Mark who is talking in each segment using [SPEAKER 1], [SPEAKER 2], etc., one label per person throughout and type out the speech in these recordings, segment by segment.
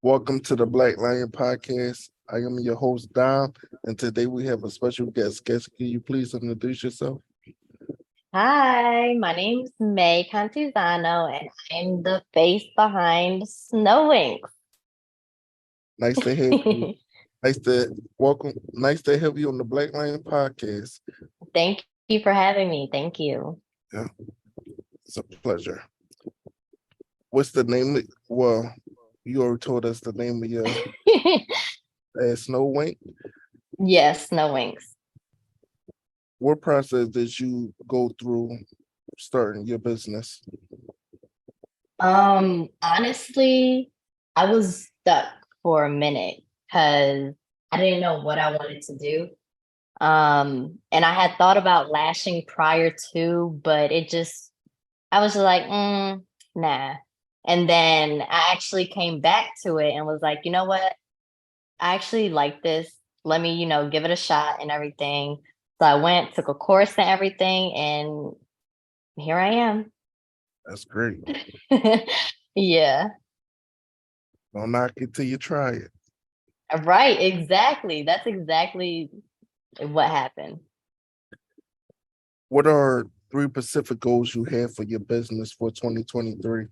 [SPEAKER 1] Welcome to the Black Lion Podcast. I am your host, Dom, and today we have a special guest. Guest, can you please introduce yourself?
[SPEAKER 2] Hi, my name's May Cantizano, and I'm the face behind Snow Winks.
[SPEAKER 1] Nice to have you. Nice to welcome. Nice to have you on the Black Lion Podcast.
[SPEAKER 2] Thank you for having me. Thank you.
[SPEAKER 1] Yeah, it's a pleasure. What's the name? Well, you already told us the name of your Snow Wink.
[SPEAKER 2] Yes, Snow Winks.
[SPEAKER 1] What process did you go through starting your business?
[SPEAKER 2] Honestly, I was stuck for a minute because I didn't know what I wanted to do. And I had thought about lashing prior to, but I was just like, nah. And then I actually came back to it and was like, you know what? I actually like this. Let me, give it a shot and everything. So I went, took a course and everything, and here I am.
[SPEAKER 1] That's great.
[SPEAKER 2] Yeah,
[SPEAKER 1] Don't knock it till you try it.
[SPEAKER 2] right. Exactly. That's exactly what happened.
[SPEAKER 1] What are three specific goals you have for your business for 2023?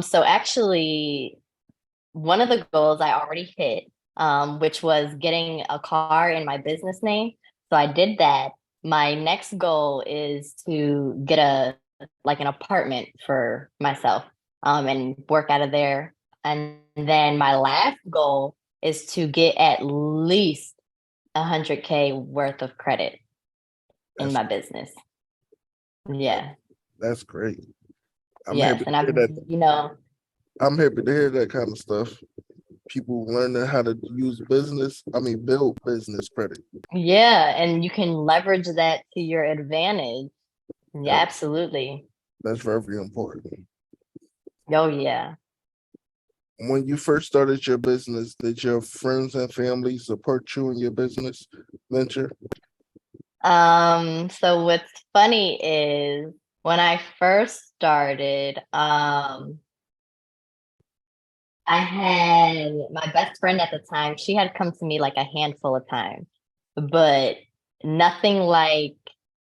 [SPEAKER 2] So actually, one of the goals I already hit, which was getting a car in my business name. So I did that. My next goal is to get an apartment for myself, and work out of there. And then my last goal is to get at least 100K worth of credit in
[SPEAKER 1] That's
[SPEAKER 2] my business. Yeah.
[SPEAKER 1] that's great. I'm
[SPEAKER 2] Yes.
[SPEAKER 1] happy to
[SPEAKER 2] And
[SPEAKER 1] hear that. I'm happy to hear that kind of stuff. People learning how to build business credit.
[SPEAKER 2] yeah, and you can leverage that to your advantage. Yeah,
[SPEAKER 1] Yep,
[SPEAKER 2] absolutely.
[SPEAKER 1] that's very important.
[SPEAKER 2] Oh yeah.
[SPEAKER 1] When you first started your business, did your friends and family support you in your business venture?
[SPEAKER 2] So what's funny is when I first started, I had my best friend at the time, she had come to me like a handful of times, but nothing like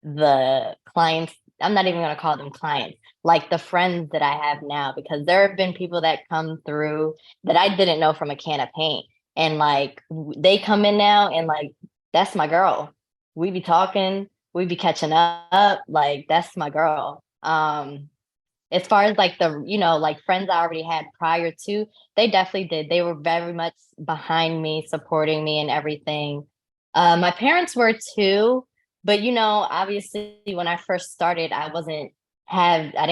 [SPEAKER 2] the clients. I'm not even going to call them clients, like the friends that I have now, because there have been people that come through that I didn't know from a can of paint. And like they come in now and like, that's my girl. We be talking, we be catching up. Like, that's my girl. As far as like like friends I already had prior to, they definitely did. They were very much behind me, supporting me and everything. My parents were too, but obviously when I first started, I didn't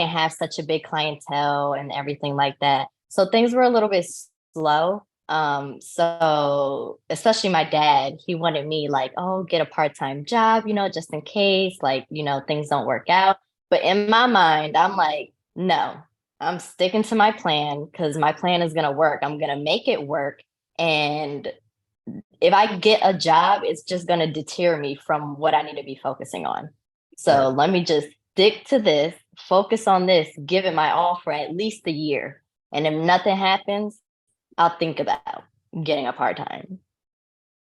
[SPEAKER 2] have such a big clientele and everything like that. So things were a little bit slow. So especially my dad, he wanted me like, oh, get a part-time job, just in case, like, things don't work out. But in my mind, I'm like, no, I'm sticking to my plan because my plan is going to work. I'm going to make it work. And if I get a job, it's just going to deter me from what I need to be focusing on.
[SPEAKER 1] Right.
[SPEAKER 2] So let me just stick to this, focus on this, give it my all for at least a year. And if nothing happens, I'll think about getting a part time.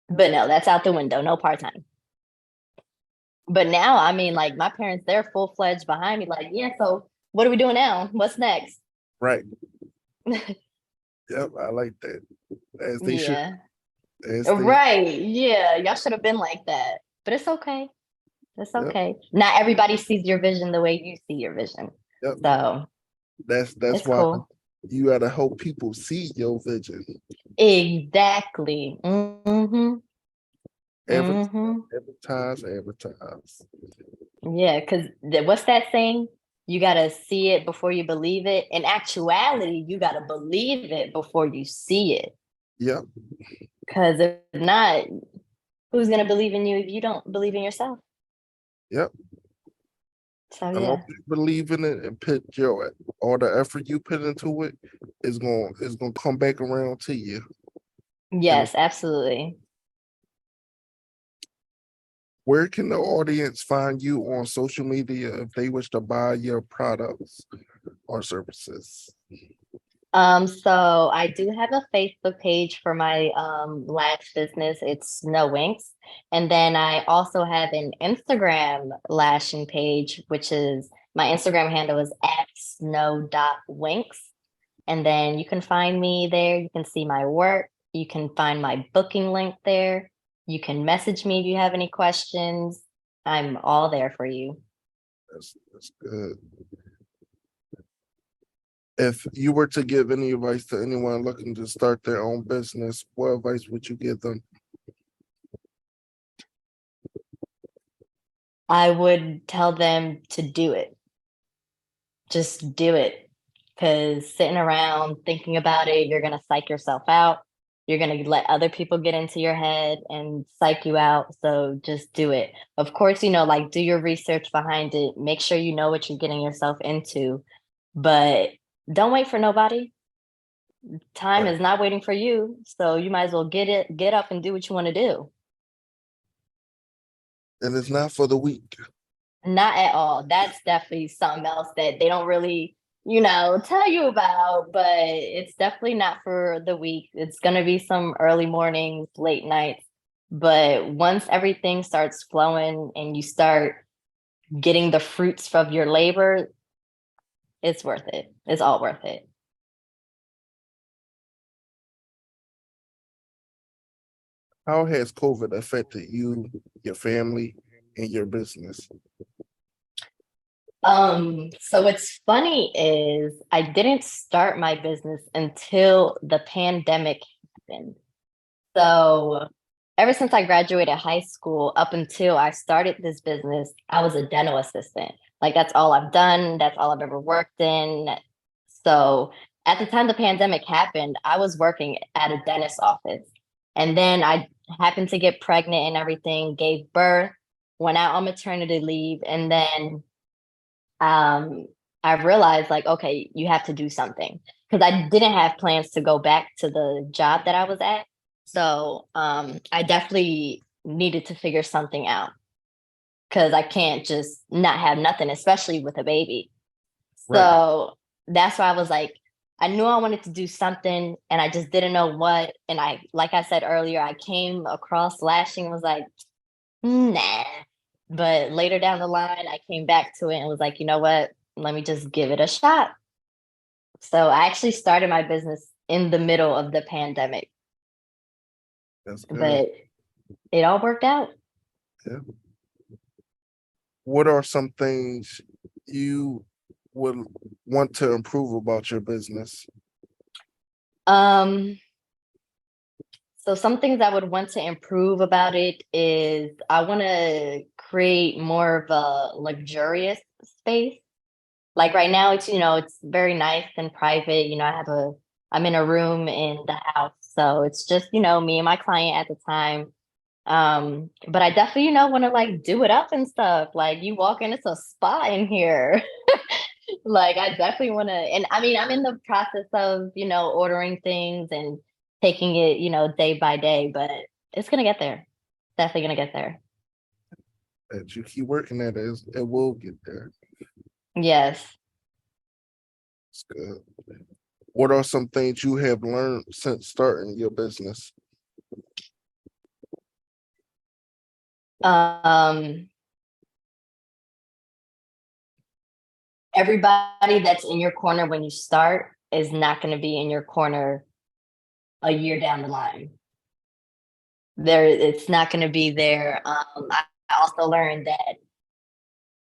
[SPEAKER 2] But no, that's out the window. No part time. But now, I mean, like my parents, they're full fledged behind me. Like, yeah, so what are we doing now? What's next?
[SPEAKER 1] Right. Yep, I like that. As they should.
[SPEAKER 2] Yeah.
[SPEAKER 1] As they
[SPEAKER 2] Right. Yeah. Y'all should have been like that. But it's okay. It's
[SPEAKER 1] yep,
[SPEAKER 2] okay. Not everybody sees your vision the way you see your vision.
[SPEAKER 1] yep.
[SPEAKER 2] So
[SPEAKER 1] That's
[SPEAKER 2] it's
[SPEAKER 1] why
[SPEAKER 2] cool.
[SPEAKER 1] you gotta help people see your vision.
[SPEAKER 2] Exactly. Mm-hmm.
[SPEAKER 1] Advertise,
[SPEAKER 2] Mm-hmm.
[SPEAKER 1] advertise.
[SPEAKER 2] Yeah, because what's that saying? You gotta see it before you believe it. In actuality, you gotta believe it before you see it.
[SPEAKER 1] Yep,
[SPEAKER 2] Because if not, who's gonna believe in you if you don't believe in yourself?
[SPEAKER 1] yep.
[SPEAKER 2] So
[SPEAKER 1] As long as
[SPEAKER 2] yeah.
[SPEAKER 1] you believe in it and put your all the effort you put into it, it's gonna come back around to you. And
[SPEAKER 2] Yes, absolutely.
[SPEAKER 1] where can the audience find you on social media if they wish to buy your products or services?
[SPEAKER 2] So I do have a Facebook page for my lash business. It's Snow Winks. And then I also have an Instagram lashing page, which is my Instagram handle is at snow.winks. And then you can find me there. You can see my work. You can find my booking link there. You can message me if you have any questions. I'm all there for you.
[SPEAKER 1] That's good. If you were to give any advice to anyone looking to start their own business, what advice would you give them?
[SPEAKER 2] I would tell them to do it. Just do it. Because sitting around thinking about it, you're going to psych yourself out. You're going to let other people get into your head and psych you out. So just do it. Of course, like do your research behind it. Make sure you know what you're getting yourself into. But don't wait for nobody. Time
[SPEAKER 1] Right.
[SPEAKER 2] is not waiting for you. So you might as well get up and do what you want to do.
[SPEAKER 1] And it's not for the weak.
[SPEAKER 2] Not at all. That's definitely something else that they don't really, tell you about, but it's definitely not for the weak. It's going to be some early mornings, late nights. But once everything starts flowing and you start getting the fruits from your labor, it's worth it. It's all worth it.
[SPEAKER 1] How has COVID affected you, your family, and your business?
[SPEAKER 2] So what's funny is I didn't start my business until the pandemic happened. So ever since I graduated high school up until I started this business, I was a dental assistant. Like that's all I've done, that's all I've ever worked in. So at the time the pandemic happened, I was working at a dentist office. And then I happened to get pregnant and everything, gave birth, went out on maternity leave, and then um, I realized like, okay, you have to do something because I didn't have plans to go back to the job that I was at. So I definitely needed to figure something out because I can't just not have nothing, especially with a baby.
[SPEAKER 1] Right.
[SPEAKER 2] So that's why I was like, I knew I wanted to do something and I just didn't know what. And like I said earlier, I came across lashing and was like, nah. But later down the line, I came back to it and was like, you know what? Let me just give it a shot. So I actually started my business in the middle of the pandemic,
[SPEAKER 1] That's good.
[SPEAKER 2] but it all worked out.
[SPEAKER 1] Yeah. What are some things you would want to improve about your business?
[SPEAKER 2] Um, so some things I would want to improve about it is I want to create more of a luxurious space. Like right now, it's very nice and private. I'm in a room in the house, so it's just, me and my client at the time. But I definitely, want to like do it up and stuff. Like you walk in, it's a spa in here. Like I definitely want to, and I mean, I'm in the process of, ordering things and taking it, day by day, but it's gonna get there. Definitely gonna get there.
[SPEAKER 1] That you keep working at it, it will get there.
[SPEAKER 2] Yes.
[SPEAKER 1] It's good. What are some things you have learned since starting your business?
[SPEAKER 2] Um, Everybody that's in your corner when you start is not going to be in your corner a year down the line. It's not going to be there. I also learned that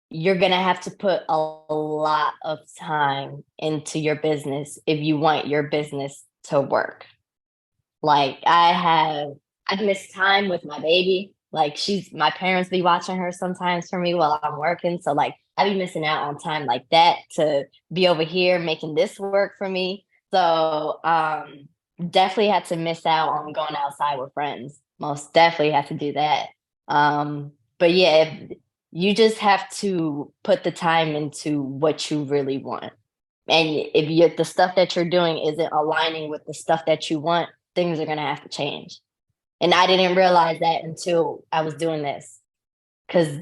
[SPEAKER 2] you're going to have to put a lot of time into your business if you want your business to work. Like I've missed time with my baby. Like my parents be watching her sometimes for me while I'm working. So like I be missing out on time like that to be over here making this work for me. So definitely had to miss out on going outside with friends. Most definitely had to do that. But yeah, you just have to put the time into what you really want. And if the stuff that you're doing isn't aligning with the stuff that you want, things are going to have to change. And I didn't realize that until I was doing this. Because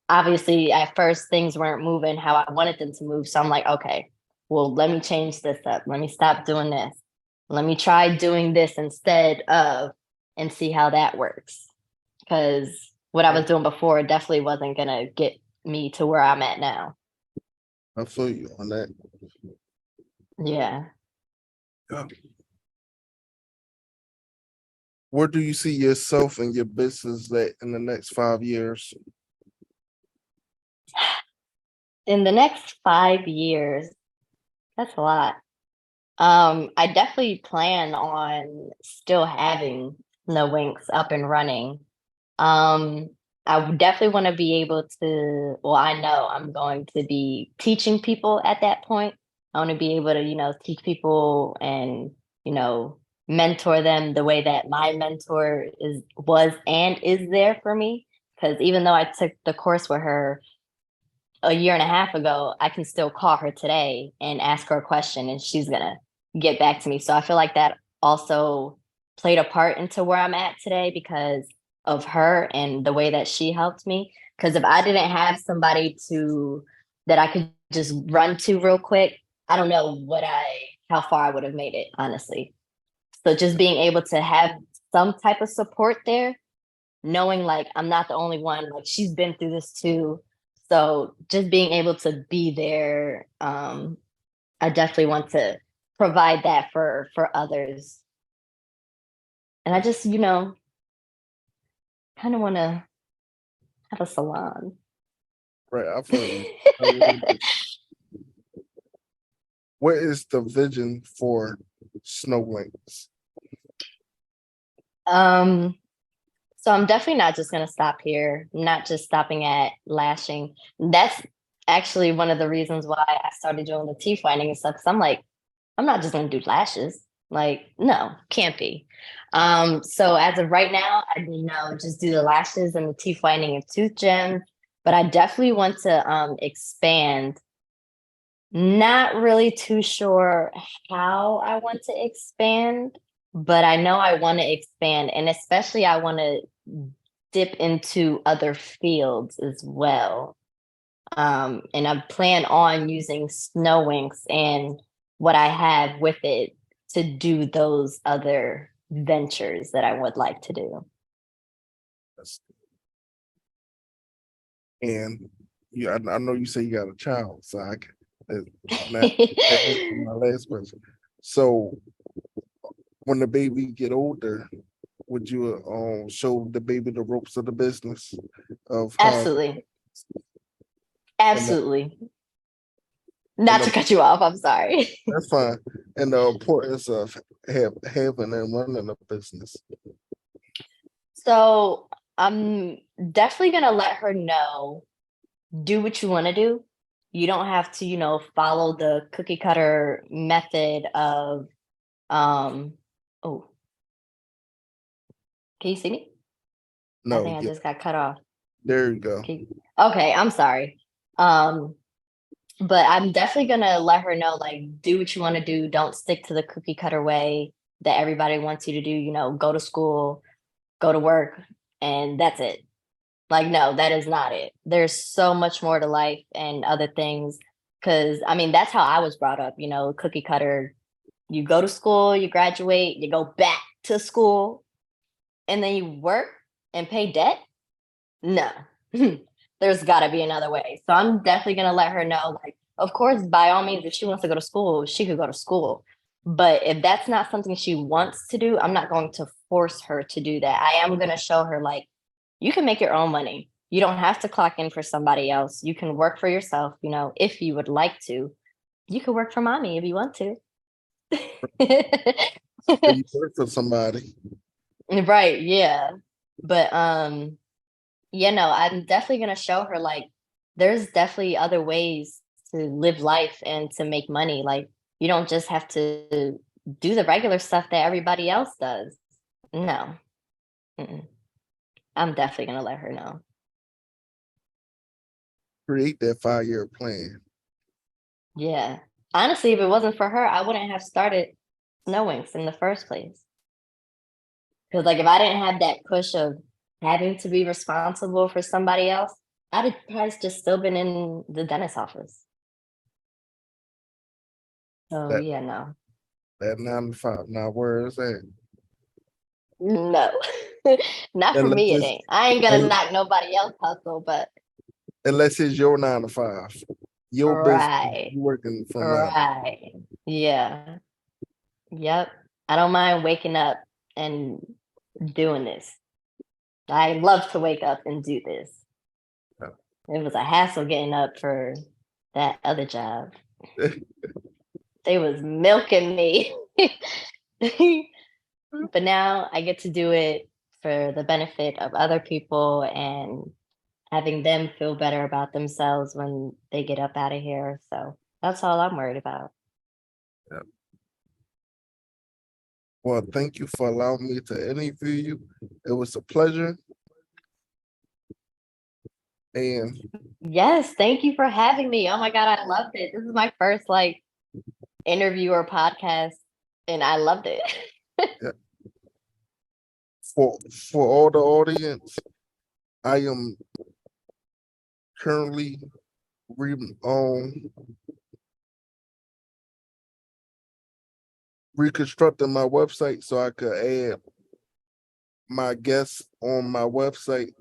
[SPEAKER 2] obviously, at first, things weren't moving how I wanted them to move. So I'm like, okay, well, let me change this up. Let me stop doing this. Let me try doing this instead of, and see how that works. Because what I was doing before definitely wasn't going to get me to where I'm at now.
[SPEAKER 1] I feel you on that.
[SPEAKER 2] Yeah.
[SPEAKER 1] Yeah. Where do you see yourself and your business at in the next 5 years?
[SPEAKER 2] In the next 5 years, that's a lot. I definitely plan on still having Snow Winks up and running. Um, I would definitely want to be able to, well, I know I'm going to be teaching people at that point. I want to be able to, teach people and, mentor them the way that my mentor was and is there for me. Because even though I took the course with her a year and a half ago, I can still call her today and ask her a question and she's gonna get back to me. So I feel like that also played a part into where I'm at today because of her and the way that she helped me. Because if I didn't have somebody to that I could just run to real quick, I don't know how far I would have made it, honestly. So just being able to have some type of support there, knowing like I'm not the only one, like she's been through this too. So just being able to be there, I definitely want to provide that for others. And I just, kind of want to have a salon.
[SPEAKER 1] Right, I feel you. What is the vision for Snow Winks?
[SPEAKER 2] um, so I'm definitely not just gonna stop here, not just stopping at lashing. That's actually one of the reasons why I started doing the teeth whitening and stuff. Cause I'm like, I'm not just gonna do lashes. Like, no, can't be. So as of right now, I just do the lashes and the teeth whitening and tooth gems. But I definitely want to expand. Not really too sure how I want to expand, but I know I want to expand, and especially I want to dip into other fields as well. And I plan on using Snow Winks and what I have with it to do those other ventures that I would like to do.
[SPEAKER 1] And I know you say you got a child, so I can. That's my last question. So, when the baby get older, would you show the baby the ropes of the business of how
[SPEAKER 2] Absolutely.
[SPEAKER 1] and the,
[SPEAKER 2] Absolutely.
[SPEAKER 1] and
[SPEAKER 2] Not to
[SPEAKER 1] the,
[SPEAKER 2] cut you off, I'm sorry.
[SPEAKER 1] that's fine, and the importance of having and running a business.
[SPEAKER 2] So I'm definitely gonna let her know, do what you want to do. You don't have to, follow the cookie cutter method of oh, can you see me? I
[SPEAKER 1] No,
[SPEAKER 2] think I
[SPEAKER 1] yeah,
[SPEAKER 2] just got cut off.
[SPEAKER 1] there you go.
[SPEAKER 2] Okay, I'm sorry. Um, but I'm definitely gonna let her know, like, do what you want to do. Don't stick to the cookie cutter way that everybody wants you to do. Go to school, go to work, and that's it. Like, no, that is not it. There's so much more to life and other things. Cause I mean, that's how I was brought up, cookie cutter. You go to school, you graduate, you go back to school, and then you work and pay debt. No, there's got to be another way. So I'm definitely going to let her know, like, of course, by all means, if she wants to go to school, she could go to school. But if that's not something she wants to do, I'm not going to force her to do that. I am going to show her, like, you can make your own money. You don't have to clock in for somebody else. You can work for yourself, if you would like to. You could work for mommy if you want to.
[SPEAKER 1] So you work for somebody.
[SPEAKER 2] Right, yeah. But I'm definitely gonna show her like there's definitely other ways to live life and to make money. Like you don't just have to do the regular stuff that everybody else does. No. Mm-mm. I'm definitely gonna let her know.
[SPEAKER 1] Create that 5 year plan.
[SPEAKER 2] Yeah. Honestly, if it wasn't for her, I wouldn't have started Snow Winks in the first place. Because like if I didn't have that push of having to be responsible for somebody else, I'd have probably just still been in the dentist office. Oh
[SPEAKER 1] That
[SPEAKER 2] yeah, no.
[SPEAKER 1] that 9 to 5. Now where is that?
[SPEAKER 2] No. Not for
[SPEAKER 1] Unless
[SPEAKER 2] me, it
[SPEAKER 1] it's
[SPEAKER 2] ain't. I ain't gonna
[SPEAKER 1] un-
[SPEAKER 2] knock nobody else hustle, but
[SPEAKER 1] unless it's your 9 to 5. Your business,
[SPEAKER 2] right.
[SPEAKER 1] you working from 9.
[SPEAKER 2] Right. Yeah. Yep. I don't mind waking up and doing this. I love to wake up and do this.
[SPEAKER 1] Yeah.
[SPEAKER 2] It was a hassle getting up for that other job. They was milking me. But now I get to do it for the benefit of other people and having them feel better about themselves when they get up out of here. So that's all I'm worried about.
[SPEAKER 1] Yeah. Well, thank you for allowing me to interview you. It was a pleasure. And
[SPEAKER 2] Yes, thank you for having me. Oh my God, I loved it. This is my first like interview or podcast, and I loved it.
[SPEAKER 1] yeah, for all the audience, I am currently re, um reconstructing my website so I could add my guests on my website.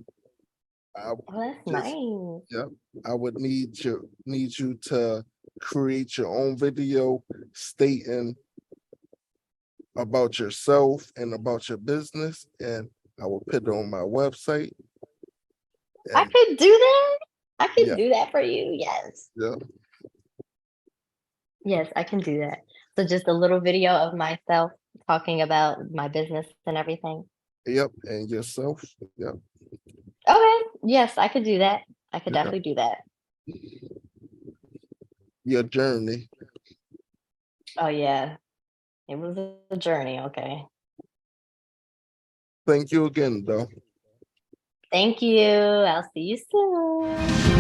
[SPEAKER 1] I
[SPEAKER 2] Oh, that's
[SPEAKER 1] just
[SPEAKER 2] nice.
[SPEAKER 1] Yep. I would need you to create your own video stating about yourself and about your business, and I will put it on my website.
[SPEAKER 2] I
[SPEAKER 1] And
[SPEAKER 2] could do that. I could
[SPEAKER 1] yeah,
[SPEAKER 2] do that for you. Yes.
[SPEAKER 1] yeah,
[SPEAKER 2] Yes, I can do that. So just a little video of myself talking about my business and everything.
[SPEAKER 1] yep, and yourself. Yep,
[SPEAKER 2] Okay. Yes, I could do that. I could
[SPEAKER 1] yep.
[SPEAKER 2] definitely do that.
[SPEAKER 1] Your journey.
[SPEAKER 2] Oh yeah. It was a journey. Okay.
[SPEAKER 1] Thank you again, though.
[SPEAKER 2] Thank you. I'll see you soon.